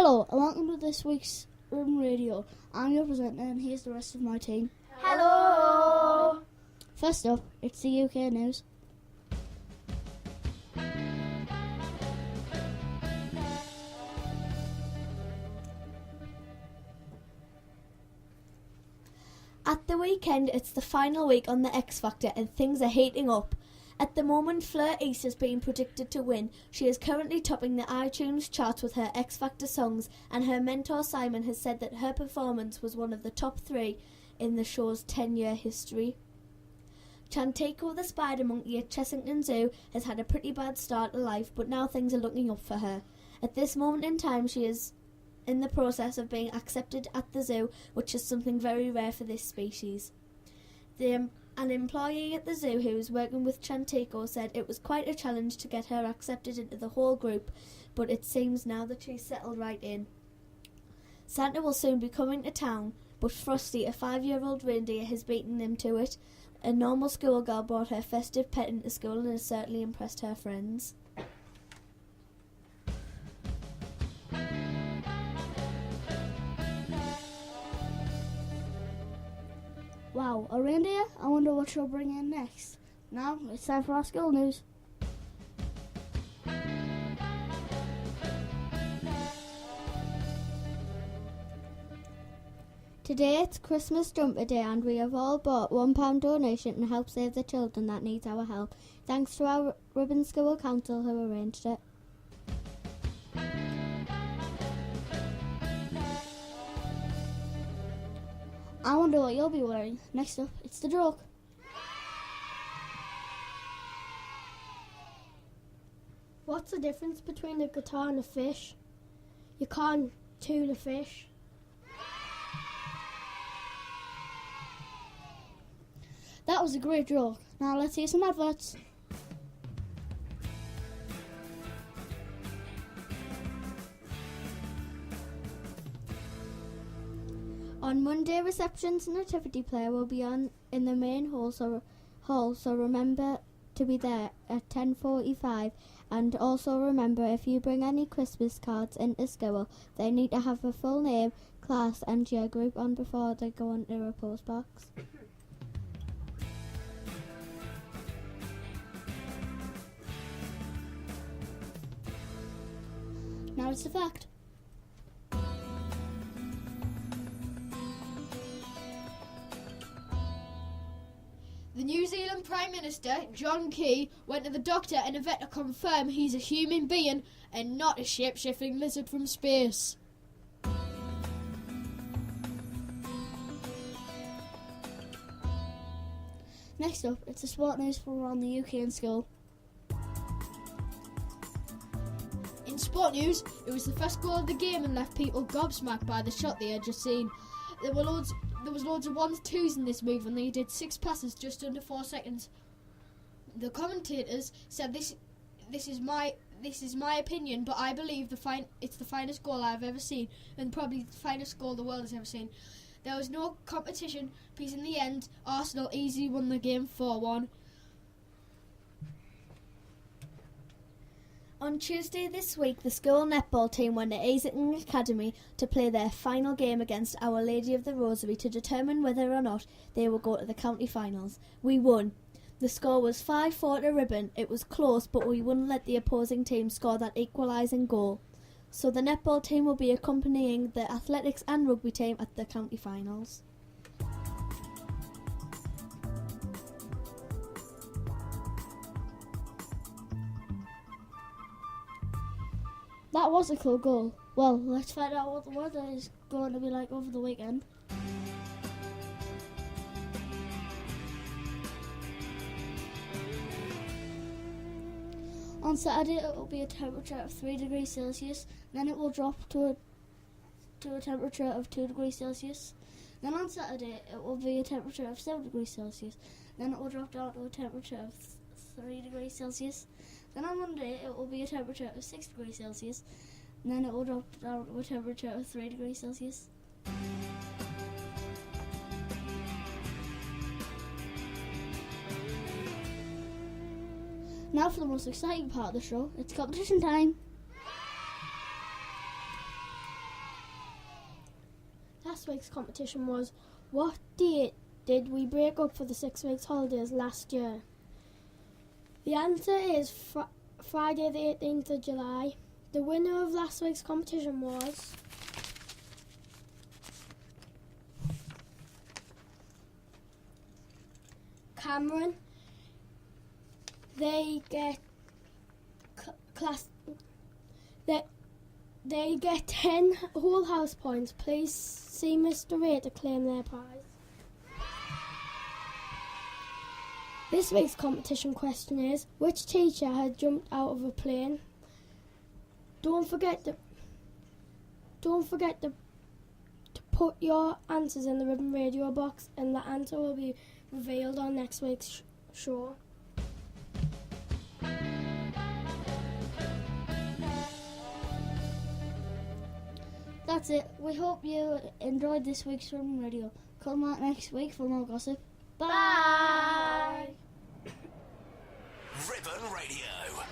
Hello, and welcome to this week's Urban Radio. I'm your presenter, and here's the rest of my team. Hello! First up, it's the UK news. At the weekend, it's the final week on the X Factor and things are heating up. At the moment, Fleur East is being predicted to win. She is currently topping the iTunes charts with her X Factor songs, and her mentor Simon has said that her performance was one of the top 3 in the show's 10-year history. Chanteco the spider monkey at Chessington Zoo has had a pretty bad start to life, but now things are looking up for her. At this moment in time, she is in the process of being accepted at the zoo, which is something very rare for this species. An employee at the zoo who was working with Chanteco said it was quite a challenge to get her accepted into the whole group, but it seems now that she's settled right in. Santa will soon be coming to town, but Frosty, a 5-year-old reindeer, has beaten him to it. A normal schoolgirl brought her festive pet into school and has certainly impressed her friends. Wow, a reindeer? I wonder what she'll bring in next. Now, it's time for our school news. Today it's Christmas Jumper Day and we have all bought £1 donation to help save the children that need our help. Thanks to our Ribbon School Council who arranged it. I wonder what you'll be wearing. Next up, it's the joke. What's the difference between a guitar and a fish? You can't tune a fish. That was a great joke. Now let's hear some adverts. On Monday, reception's nativity play will be on in the main hall, so remember to be there at 10:45. And also remember, if you bring any Christmas cards into school, they need to have a full name, class and year group on before they go into a post box. Now it's the fact. The New Zealand Prime Minister, John Key, went to the doctor and a vet to confirm he's a human being and not a shape-shifting lizard from space. Next up, it's the sport news from around the UK and school. In sport news, it was the first goal of the game and left people gobsmacked by the shot they had just seen. There was loads of 1s-2s in this move and they did 6 passes just under 4 seconds. The commentators said this is my opinion, but I believe it's the finest goal I've ever seen and probably the finest goal the world has ever seen. There was no competition because in the end Arsenal easily won the game 4-1. On Tuesday this week, the school netball team went to Easington Academy to play their final game against Our Lady of the Rosary to determine whether or not they will go to the county finals. We won. The score was 5-4 to Ribbon. It was close, but we wouldn't let the opposing team score that equalising goal. So the netball team will be accompanying the athletics and rugby team at the county finals. That was a cool goal. Well, let's find out what the weather is going to be like over the weekend. On Saturday it will be a temperature of 3 degrees Celsius, then it will drop to a temperature of 2 degrees Celsius. Then on Saturday it will be a temperature of 7 degrees Celsius, then it will drop down to a temperature of 3 degrees Celsius. Then on Monday it will be a temperature of 6 degrees Celsius, and then it will drop down to a temperature of 3 degrees Celsius. Now for the most exciting part of the show, it's competition time. last week's competition was, what date did we break up for the 6 weeks holidays last year? The answer is Friday the 18th of July. The winner of last week's competition was Cameron. They get They get 10 whole house points. Please see Mr. Ray to claim their prize. This week's competition question is, which teacher had jumped out of a plane? Don't forget to put your answers in the Ribbon Radio box, and the answer will be revealed on next week's show. That's it. We hope you enjoyed this week's Ribbon Radio. Come back next week for more gossip. Bye. Bye. Ribbon Radio.